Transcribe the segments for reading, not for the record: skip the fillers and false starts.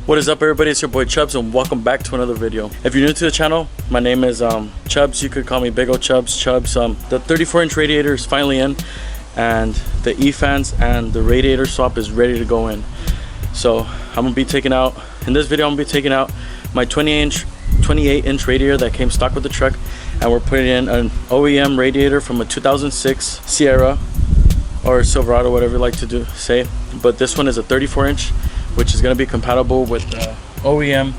What is up, everybody? It's your boy Chubbs and welcome back to another video. If you're new to the channel, my name is Chubbs. You could call me Big O Chubbs. The 34-inch radiator is finally in, and the E-fans and the radiator swap is ready to go in. So I'm gonna be taking out, in this video I'm gonna be taking out my 28-inch radiator that came stock with the truck, and we're putting in an OEM radiator from a 2006 Sierra or Silverado, whatever you like to say. But this one is a 34-inch, which is going to be compatible with the OEM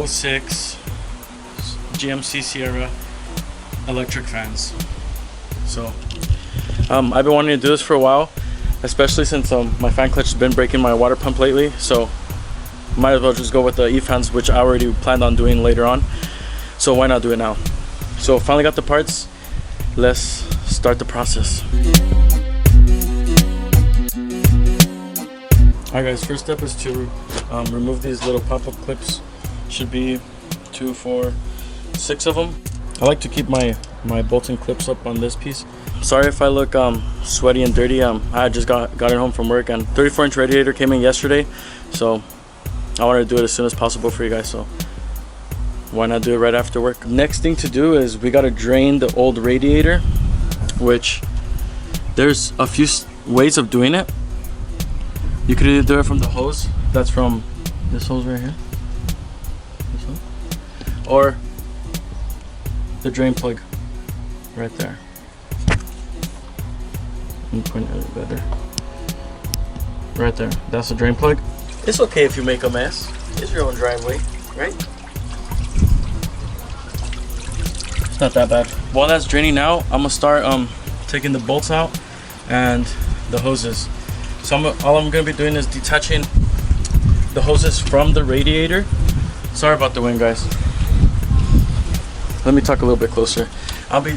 06 GMC Sierra electric fans. So I've been wanting to do this for a while, especially since my fan clutch has been breaking my water pump lately, so might as well just go with the E-fans, which I already planned on doing later on, so why not do it now? So finally got the parts, let's start the process. Alright guys, first step is to remove these little pop-up clips. Should be 2, 4, 6 of them. I like to keep my bolts and clips up on this piece. Sorry if I look sweaty and dirty. I just got it home from work, and 34-inch radiator came in yesterday, so I wanted to do it as soon as possible for you guys, so why not do it right after work? Next thing to do is we got to drain the old radiator, which there's a few ways of doing it. You could either do it from the hose, that's from this hose right here, this one, or the drain plug right there. Let me point it a bit better. Right there, that's the drain plug. It's okay if you make a mess. It's your own driveway, right? It's not that bad. While that's draining out, I'm gonna start taking the bolts out and the hoses. So all I'm going to be doing is detaching the hoses from the radiator. Sorry about the wind, guys. Let me talk a little bit closer. I'll be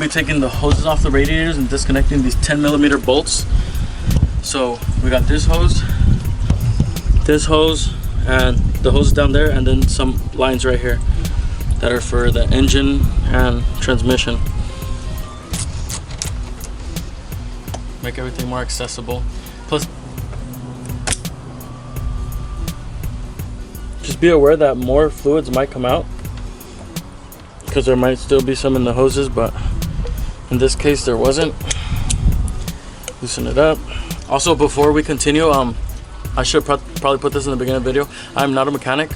taking the hoses off the radiators and disconnecting these 10mm bolts. So we got this hose, and the hose down there, and then some lines right here that are for the engine and transmission. Make everything more accessible. Plus, just be aware that more fluids might come out, because there might still be some in the hoses, but in this case there wasn't. Loosen it up. Also, before we continue, I should probably put this in the beginning of the video. I'm not a mechanic.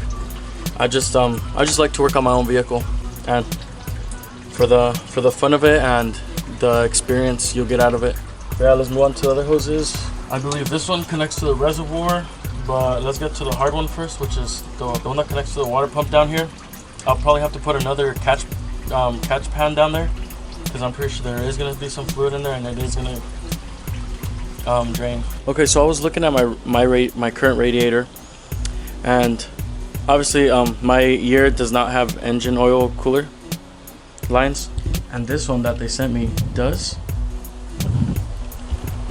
I just like to work on my own vehicle, and for the fun of it and the experience you'll get out of it. Yeah, let's move on to the other hoses. I believe this one connects to the reservoir, but let's get to the hard one first, which is the one that connects to the water pump down here. I'll probably have to put another catch pan down there, because I'm pretty sure there is going to be some fluid in there, and it is going to drain. Okay, so I was looking at my current radiator, and obviously my year does not have engine oil cooler lines, and this one that they sent me does.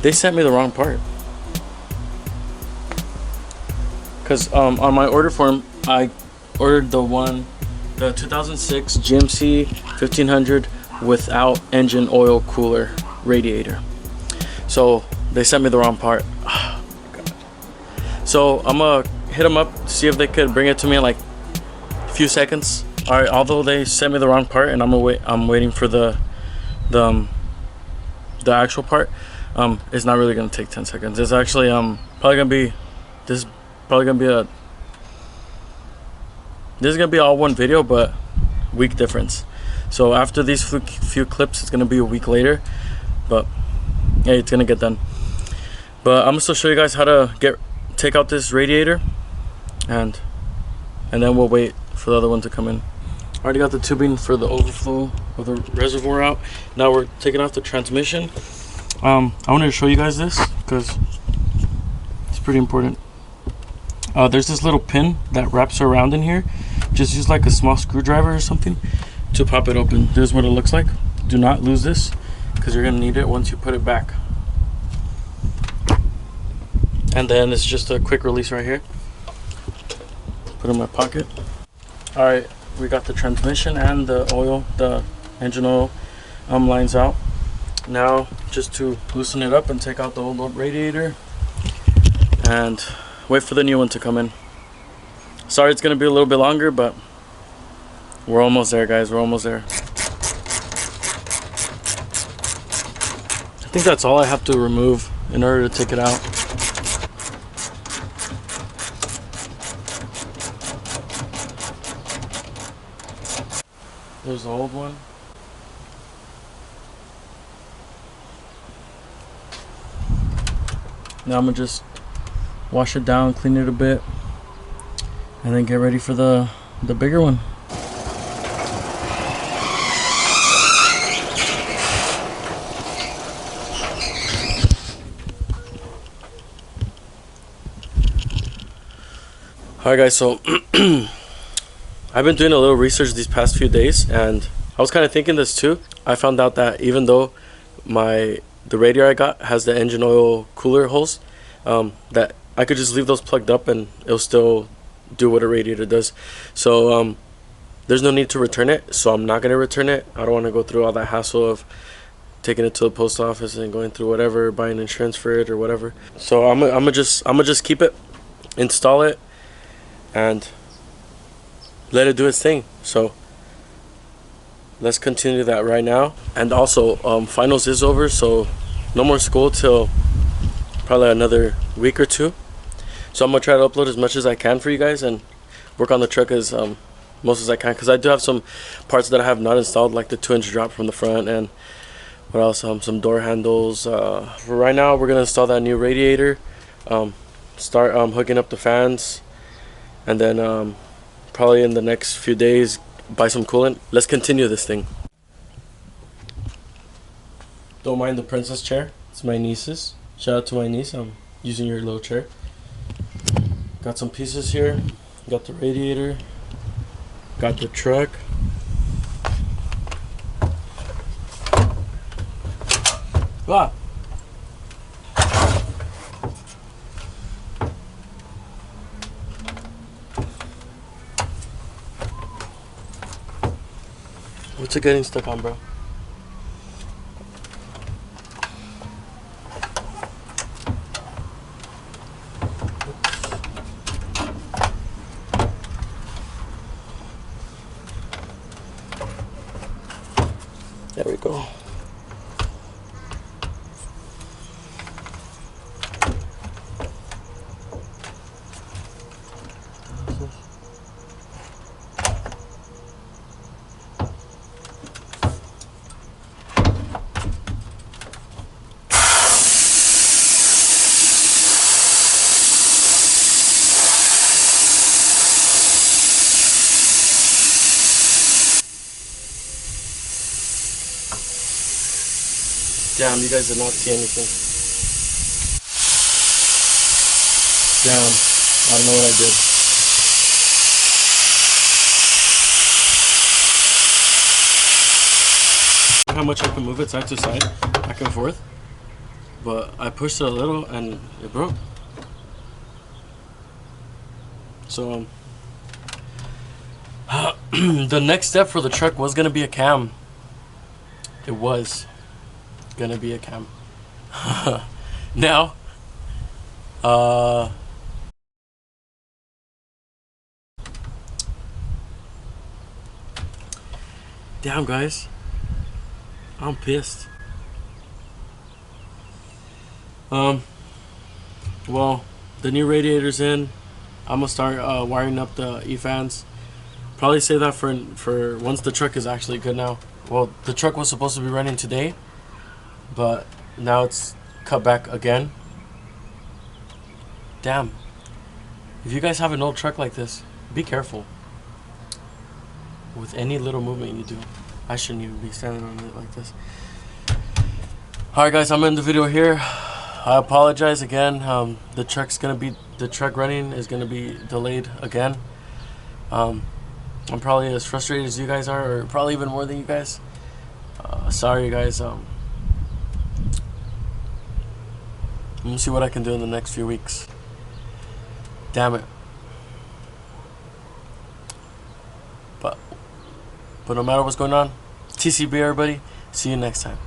They sent me the wrong part, because on my order form I ordered the 2006 GMC 1500 without engine oil cooler radiator. So they sent me the wrong part. Oh my God. So I'm gonna hit them up to see if they could bring it to me in like a few seconds. All right, although they sent me the wrong part, and I'm waiting for the actual part. It's not really gonna take 10 seconds. It's actually this is gonna be all one video, but week difference. So after these few clips, it's gonna be a week later, but hey, it's gonna get done. But I'm gonna still show you guys how to take out this radiator, and then we'll wait for the other one to come in. Already got the tubing for the overflow of the reservoir out. Now we're taking off the transmission. I wanted to show you guys this because it's pretty important. There's this little pin that wraps around in here. Just use like a small screwdriver or something to pop it open. This is what it looks like. Do not lose this, because you're gonna need it once you put it back. And then it's just a quick release right here. Put it in my pocket. All right, we got the transmission and the engine oil lines out. Now, just to loosen it up and take out the old radiator, and wait for the new one to come in. Sorry it's gonna be a little bit longer, but we're almost there, guys. We're almost there. I think that's all I have to remove in order to take it out. There's the old one. Now I'm gonna just wash it down, clean it a bit, and then get ready for the bigger one. Alright guys, so I've been doing a little research these past few days, and I was kind of thinking this too. I found out that even though the radiator I got has the engine oil cooler holes, that I could just leave those plugged up and it'll still do what a radiator does. So there's no need to return it, so I'm not going to return it. I don't want to go through all that hassle of taking it to the post office and going through whatever, buying insurance for it or whatever. So I'm gonna just keep it, install it, and let it do its thing. So let's continue that right now. And also finals is over, so no more school till probably another week or two. So I'm gonna try to upload as much as I can for you guys and work on the truck as most as I can, because I do have some parts that I have not installed, like the 2-inch drop from the front, and what else, some door handles. For right now we're gonna install that new radiator, start hooking up the fans, and then probably in the next few days buy some coolant. Let's continue this thing. Don't mind the princess chair, it's my niece's. Shout out to my niece, I'm using your little chair. Got some pieces here, got the radiator, got the truck. Ah. What's it getting stuck on, bro? There we go. Damn, you guys did not see anything. Damn, I don't know what I did. How much I can move it side to side, back and forth, but I pushed it a little and it broke. So the next step for the truck was gonna be a cam. It was gonna be a cam. Now damn guys, I'm pissed. Well, the new radiator's in. I'm gonna start wiring up the e-fans. Probably save that for once the truck is actually good now. Well, the truck was supposed to be running today, but now it's cut back again. Damn. If you guys have an old truck like this, be careful with any little movement you do. I shouldn't even be standing on it like this. Alright guys, I'm in the video here. I apologize again. The truck running is gonna be delayed again. I'm probably as frustrated as you guys are, or probably even more than you guys. Sorry guys. I'm gonna see what I can do in the next few weeks. Damn it. But no matter what's going on, TCB everybody. See you next time.